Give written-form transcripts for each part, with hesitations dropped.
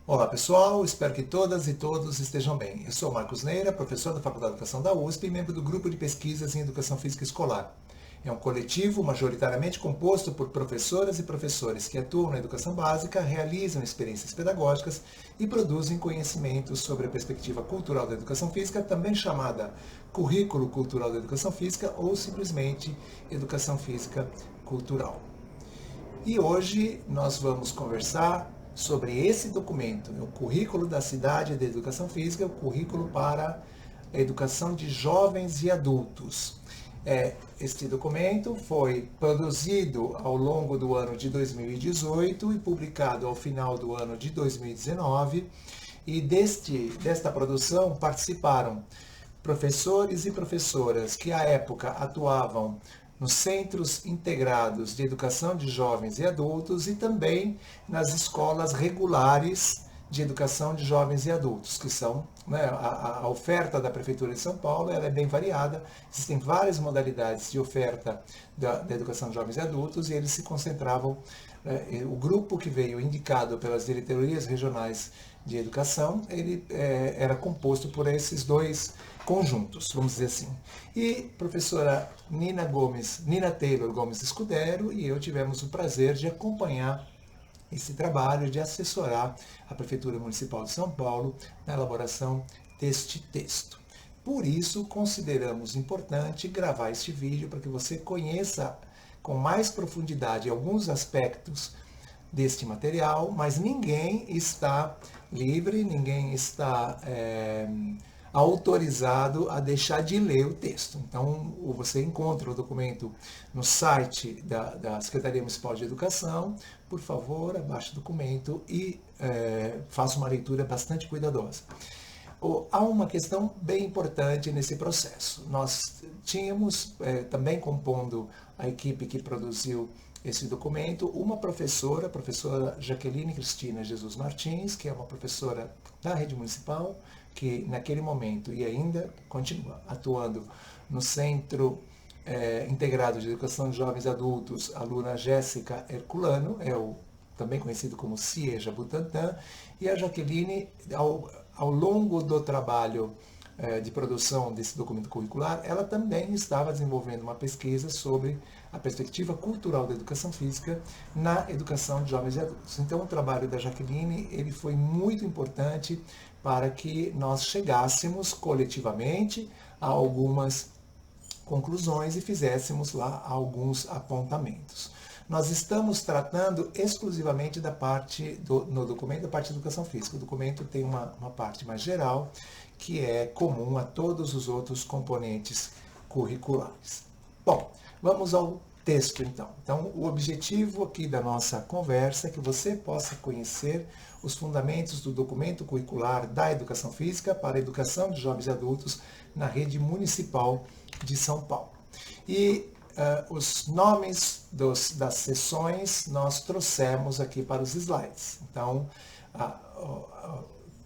Olá pessoal, espero que todas e todos estejam bem. Eu sou Marcos Neira, professor da Faculdade de Educação da USP e membro do Grupo de Pesquisas em Educação Física Escolar. É um coletivo majoritariamente composto por professoras e professores que atuam na educação básica, realizam experiências pedagógicas e produzem conhecimentos sobre a perspectiva cultural da educação física, também chamada Currículo Cultural da Educação Física ou simplesmente Educação Física Cultural. E hoje nós vamos conversar sobre esse documento, o Currículo da Cidade de Educação Física, o Currículo para a Educação de Jovens e Adultos. Este documento foi produzido ao longo do ano de 2018 e publicado ao final do ano de 2019. E desta produção participaram professores e professoras que à época atuavam nos Centros Integrados de Educação de Jovens e Adultos e também nas escolas regulares de educação de jovens e adultos, que são, né, a oferta da Prefeitura de São Paulo ela é bem variada, existem várias modalidades de oferta da educação de jovens e adultos e eles se concentravam, o grupo que veio indicado pelas diretorias regionais de educação, ele era composto por esses dois conjuntos, vamos dizer assim. E professora Nina Taylor Gomes Escudero e eu tivemos o prazer de acompanhar esse trabalho, de assessorar a Prefeitura Municipal de São Paulo na elaboração deste texto. Por isso, consideramos importante gravar este vídeo para que você conheça com mais profundidade alguns aspectos deste material, mas ninguém está livre, ninguém está autorizado a deixar de ler o texto. Então, você encontra o documento no site da Secretaria Municipal de Educação. Por favor, abaixe o documento e faça uma leitura bastante cuidadosa. Há uma questão bem importante nesse processo. Nós tínhamos, também compondo a equipe que produziu esse documento, uma professora, a professora Jaqueline Cristina Jesus Martins, que é uma professora da rede municipal, que naquele momento e ainda continua atuando no Centro Integrado de Educação de Jovens e Adultos, a aluna Jéssica Herculano, também conhecido como CIEJA Butantan, e a Jaqueline, ao longo do trabalho de produção desse documento curricular, ela também estava desenvolvendo uma pesquisa sobre a perspectiva cultural da educação física na educação de jovens e adultos. Então, o trabalho da Jaqueline ele foi muito importante para que nós chegássemos coletivamente a algumas conclusões e fizéssemos lá alguns apontamentos. Nós estamos tratando exclusivamente da parte no documento, da parte de educação física. O documento tem uma parte mais geral, que é comum a todos os outros componentes curriculares. Bom, vamos ao texto então. Então, o objetivo aqui da nossa conversa é que você possa conhecer os fundamentos do documento curricular da educação física para a educação de jovens e adultos na rede municipal de São Paulo. E os nomes das sessões nós trouxemos aqui para os slides. Então,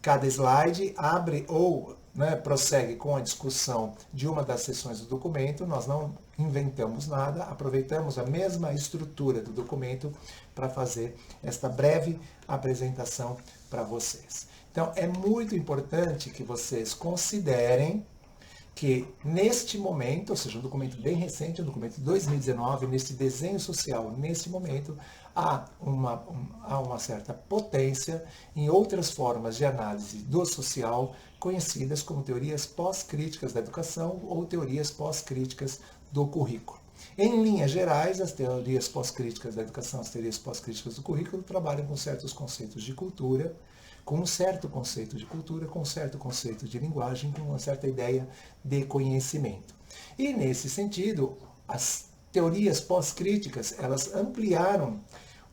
cada slide abre ou prossegue com a discussão de uma das sessões do documento. Nós não inventamos nada, aproveitamos a mesma estrutura do documento para fazer esta breve apresentação para vocês. Então, é muito importante que vocês considerem que neste momento, ou seja, um documento bem recente, um documento de 2019, nesse desenho social, nesse momento, há uma certa potência em outras formas de análise do social, conhecidas como teorias pós-críticas da educação ou teorias pós-críticas do currículo. Em linhas gerais, as teorias pós-críticas da educação, as teorias pós-críticas do currículo, trabalham com certos conceitos de cultura, com um certo conceito de cultura, com um certo conceito de linguagem, com uma certa ideia de conhecimento. E nesse sentido, as teorias pós-críticas, elas ampliaram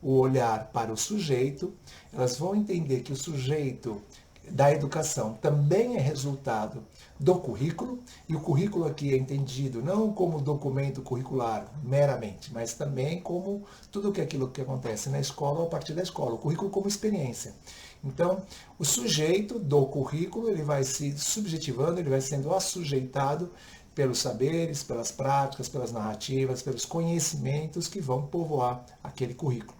o olhar para o sujeito, elas vão entender que o sujeito da educação também é resultado do currículo, e o currículo aqui é entendido não como documento curricular meramente, mas também como tudo aquilo que acontece na escola ou a partir da escola, o currículo como experiência. Então, o sujeito do currículo, ele vai se subjetivando, ele vai sendo assujeitado pelos saberes, pelas práticas, pelas narrativas, pelos conhecimentos que vão povoar aquele currículo.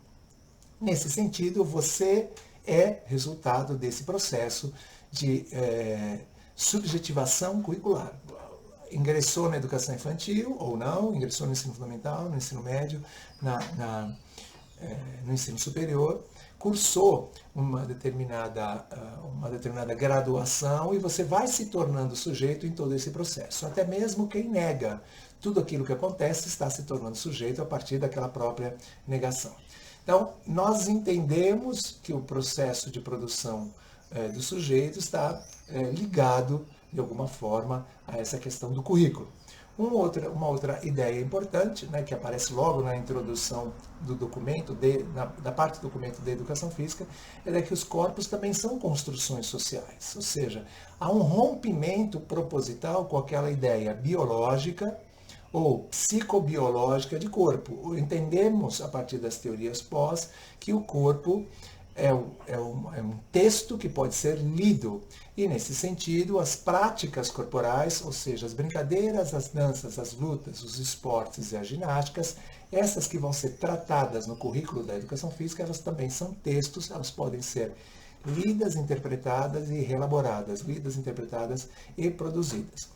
Nesse sentido, você é resultado desse processo de subjetivação curricular. Ingressou na educação infantil ou não, ingressou no ensino fundamental, no ensino médio, no ensino superior, cursou uma determinada graduação e você vai se tornando sujeito em todo esse processo. Até mesmo quem nega tudo aquilo que acontece está se tornando sujeito a partir daquela própria negação. Então, nós entendemos que o processo de produção do sujeito está ligado, de alguma forma, a essa questão do currículo. Uma outra ideia importante, né, que aparece logo na introdução do documento, da parte do documento da educação física, é que os corpos também são construções sociais. Ou seja, há um rompimento proposital com aquela ideia biológica ou psicobiológica de corpo. Entendemos, a partir das teorias pós, que o corpo é um texto que pode ser lido. E, nesse sentido, as práticas corporais, ou seja, as brincadeiras, as danças, as lutas, os esportes e as ginásticas, essas que vão ser tratadas no currículo da educação física, elas também são textos, elas podem ser lidas, interpretadas e reelaboradas, lidas, interpretadas e produzidas.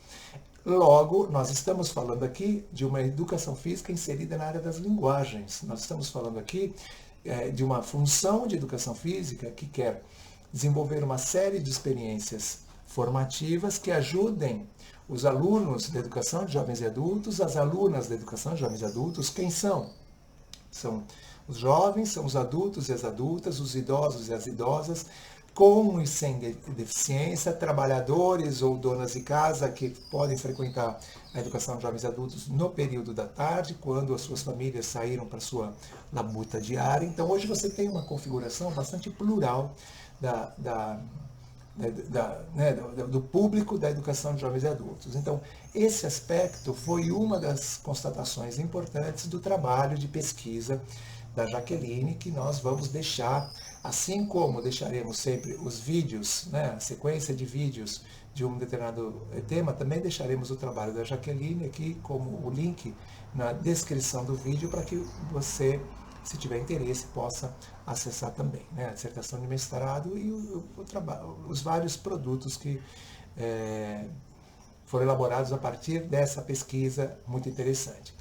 Logo, nós estamos falando aqui de uma educação física inserida na área das linguagens. Nós estamos falando aqui de uma função de educação física que quer desenvolver uma série de experiências formativas que ajudem os alunos da educação de jovens e adultos, as alunas da educação de jovens e adultos. Quem são? São os jovens, são os adultos e as adultas, os idosos e as idosas, com e sem deficiência, trabalhadores ou donas de casa que podem frequentar a educação de jovens e adultos no período da tarde, quando as suas famílias saíram para a sua labuta diária. Então, hoje você tem uma configuração bastante plural do público da educação de jovens e adultos. Então, esse aspecto foi uma das constatações importantes do trabalho de pesquisa da Jaqueline, que nós vamos deixar, assim como deixaremos sempre os vídeos, né, a sequência de vídeos de um determinado tema, também deixaremos o trabalho da Jaqueline aqui como o link na descrição do vídeo para que você, se tiver interesse, possa acessar também, né, a dissertação de mestrado e os vários produtos que foram elaborados a partir dessa pesquisa muito interessante.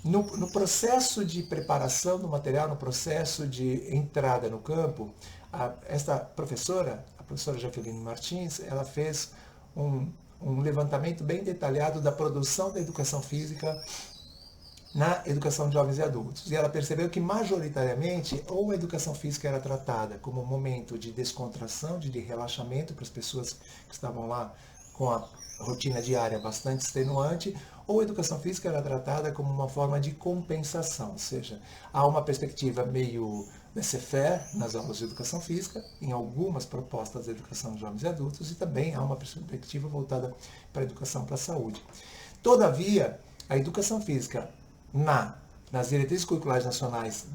No processo de preparação do material, no processo de entrada no campo, a professora Jaqueline Martins, ela fez um levantamento bem detalhado da produção da educação física na educação de jovens e adultos. E ela percebeu que, majoritariamente, ou a educação física era tratada como um momento de descontração, de relaxamento para as pessoas que estavam lá com a rotina diária bastante extenuante, ou a educação física era tratada como uma forma de compensação, ou seja, há uma perspectiva meio laissez-faire nas aulas de educação física, em algumas propostas de educação de jovens e adultos, e também há uma perspectiva voltada para a educação para a saúde. Todavia, a educação física nas diretrizes curriculares nacionais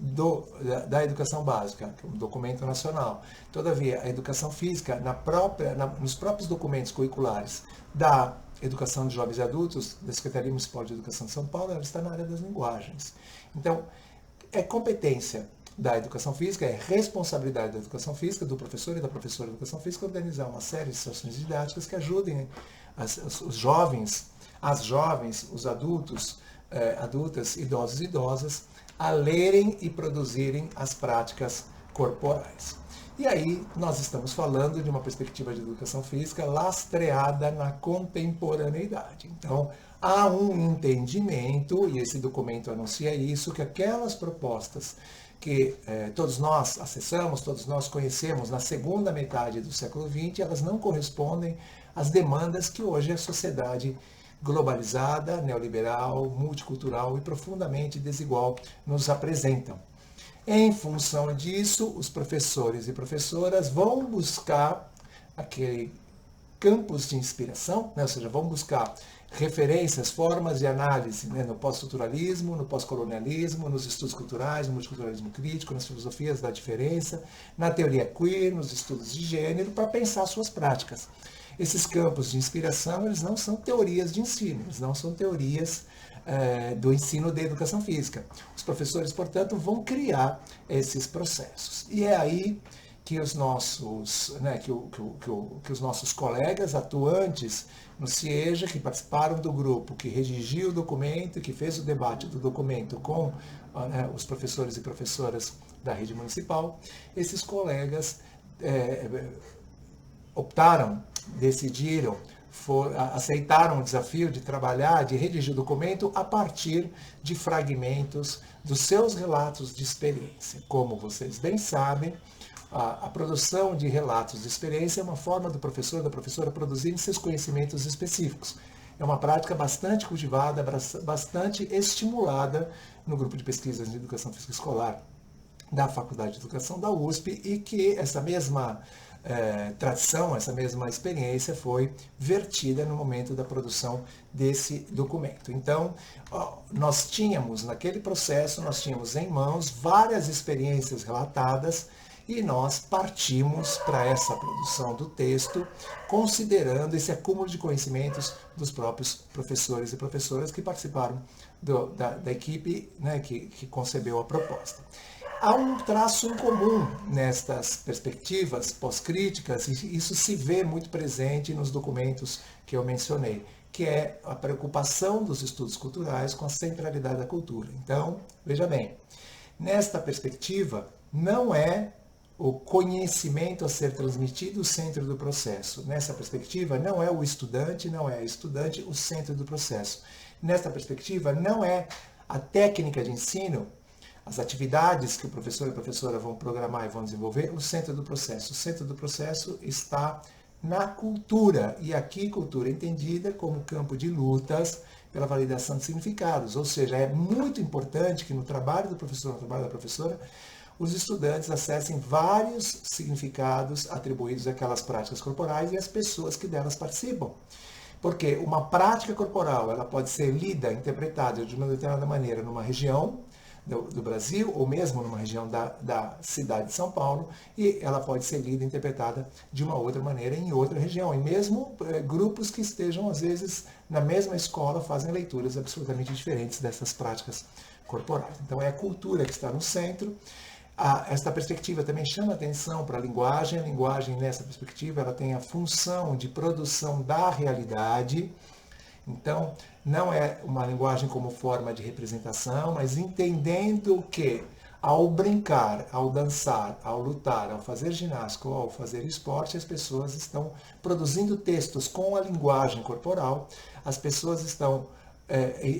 da educação básica, que é um documento nacional, todavia, a educação física nos próprios documentos curriculares da educação de jovens e adultos, da Secretaria Municipal de Educação de São Paulo, ela está na área das linguagens. Então, é competência da educação física, é responsabilidade da educação física, do professor e da professora de educação física, organizar uma série de situações didáticas que ajudem os jovens, as jovens, os adultos, adultas, idosos e idosas, a lerem e produzirem as práticas corporais. E aí nós estamos falando de uma perspectiva de educação física lastreada na contemporaneidade. Então, há um entendimento, e esse documento anuncia isso, que aquelas propostas que todos nós acessamos, todos nós conhecemos na segunda metade do século XX, elas não correspondem às demandas que hoje a sociedade globalizada, neoliberal, multicultural e profundamente desigual nos apresentam. Em função disso, os professores e professoras vão buscar aquele campos de inspiração, né? Ou seja, vão buscar referências, formas de análise, né? No pós-estruturalismo, no pós-colonialismo, nos estudos culturais, no multiculturalismo crítico, nas filosofias da diferença, na teoria queer, nos estudos de gênero, para pensar suas práticas. Esses campos de inspiração, eles não são teorias de ensino, eles não são teorias do ensino de educação física. Os professores, portanto, vão criar esses processos. E é aí que os nossos, né, que os nossos colegas atuantes no CIEJA, que participaram do grupo, que redigiu o documento, que fez o debate do documento com né, os professores e professoras da rede municipal, esses colegas optaram, decidiram, aceitaram o desafio de trabalhar, de redigir o documento a partir de fragmentos dos seus relatos de experiência. Como vocês bem sabem, a produção de relatos de experiência é uma forma do professor, da professora produzirem seus conhecimentos específicos. É uma prática bastante cultivada, bastante estimulada no grupo de pesquisas de educação física escolar da Faculdade de Educação da USP e que essa mesma tradição, essa mesma experiência foi vertida no momento da produção desse documento. Então, nós tínhamos naquele processo, nós tínhamos em mãos várias experiências relatadas e nós partimos para essa produção do texto, considerando esse acúmulo de conhecimentos dos próprios professores e professoras que participaram da equipe, né, que concebeu a proposta. Há um traço em comum nestas perspectivas pós-críticas, e isso se vê muito presente nos documentos que eu mencionei, que é a preocupação dos estudos culturais com a centralidade da cultura. Então, veja bem, nesta perspectiva, não é o conhecimento a ser transmitido o centro do processo. Nessa perspectiva, não é o estudante, não é a estudante o centro do processo. Nesta perspectiva, não é a técnica de ensino, as atividades que o professor e a professora vão programar e vão desenvolver, o centro do processo. O centro do processo está na cultura, e aqui cultura entendida como campo de lutas pela validação de significados, ou seja, é muito importante que no trabalho do professor, no trabalho da professora, os estudantes acessem vários significados atribuídos àquelas práticas corporais e às pessoas que delas participam. Porque uma prática corporal ela pode ser lida, interpretada de uma determinada maneira numa região do Brasil, ou mesmo numa região da cidade de São Paulo, e ela pode ser lida e interpretada de uma outra maneira em outra região. E mesmo grupos que estejam, às vezes, na mesma escola, fazem leituras absolutamente diferentes dessas práticas corporais. Então, é a cultura que está no centro. Esta perspectiva também chama atenção para a linguagem. A linguagem, nessa perspectiva, ela tem a função de produção da realidade. Então, não é uma linguagem como forma de representação, mas entendendo que ao brincar, ao dançar, ao lutar, ao fazer ginástica ou ao fazer esporte, as pessoas estão produzindo textos com a linguagem corporal, as pessoas estão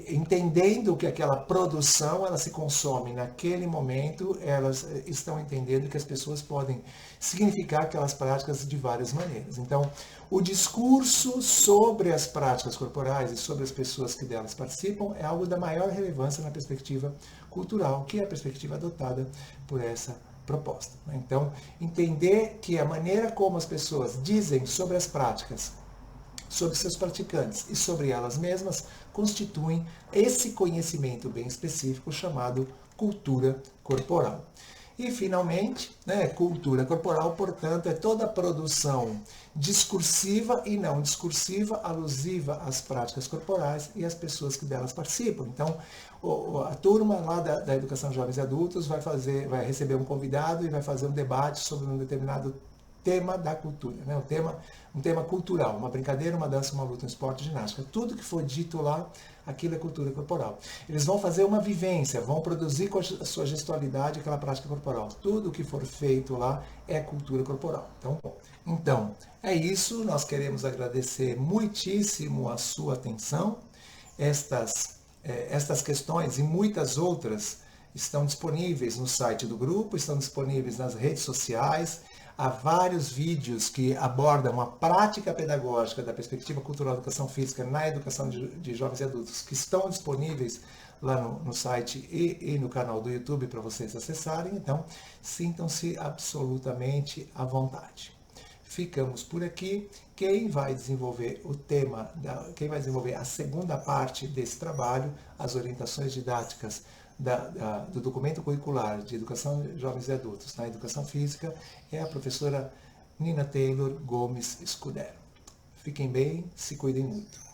entendendo que aquela produção ela se consome naquele momento, elas estão entendendo que as pessoas podem significar aquelas práticas de várias maneiras. Então, o discurso sobre as práticas corporais e sobre as pessoas que delas participam é algo da maior relevância na perspectiva cultural, que é a perspectiva adotada por essa proposta. Então, entender que a maneira como as pessoas dizem sobre as práticas, sobre seus praticantes e sobre elas mesmas, constituem esse conhecimento bem específico chamado cultura corporal. E, finalmente, cultura corporal, portanto, é toda a produção discursiva e não discursiva, alusiva às práticas corporais e às pessoas que delas participam. Então, a turma lá da Educação de Jovens e Adultos vai receber um convidado e vai fazer um debate sobre um determinado tema da cultura, um tema cultural, uma brincadeira, uma dança, uma luta, um esporte, ginástica. Tudo que for dito lá, aquilo é cultura corporal. Eles vão fazer uma vivência, vão produzir com a sua gestualidade aquela prática corporal. Tudo que for feito lá é cultura corporal. Então, é isso. Nós queremos agradecer muitíssimo a sua atenção. Estas questões e muitas outras estão disponíveis no site do grupo, estão disponíveis nas redes sociais. Há vários vídeos que abordam a prática pedagógica da perspectiva cultural da educação física na educação de jovens e adultos, que estão disponíveis lá no site e no canal do YouTube para vocês acessarem. Então, sintam-se absolutamente à vontade. Ficamos por aqui. Quem vai desenvolver quem vai desenvolver a segunda parte desse trabalho, as orientações didáticas do documento curricular de educação de jovens e adultos na educação física, é a professora Nina Taylor Gomes Escudero. Fiquem bem, se cuidem muito.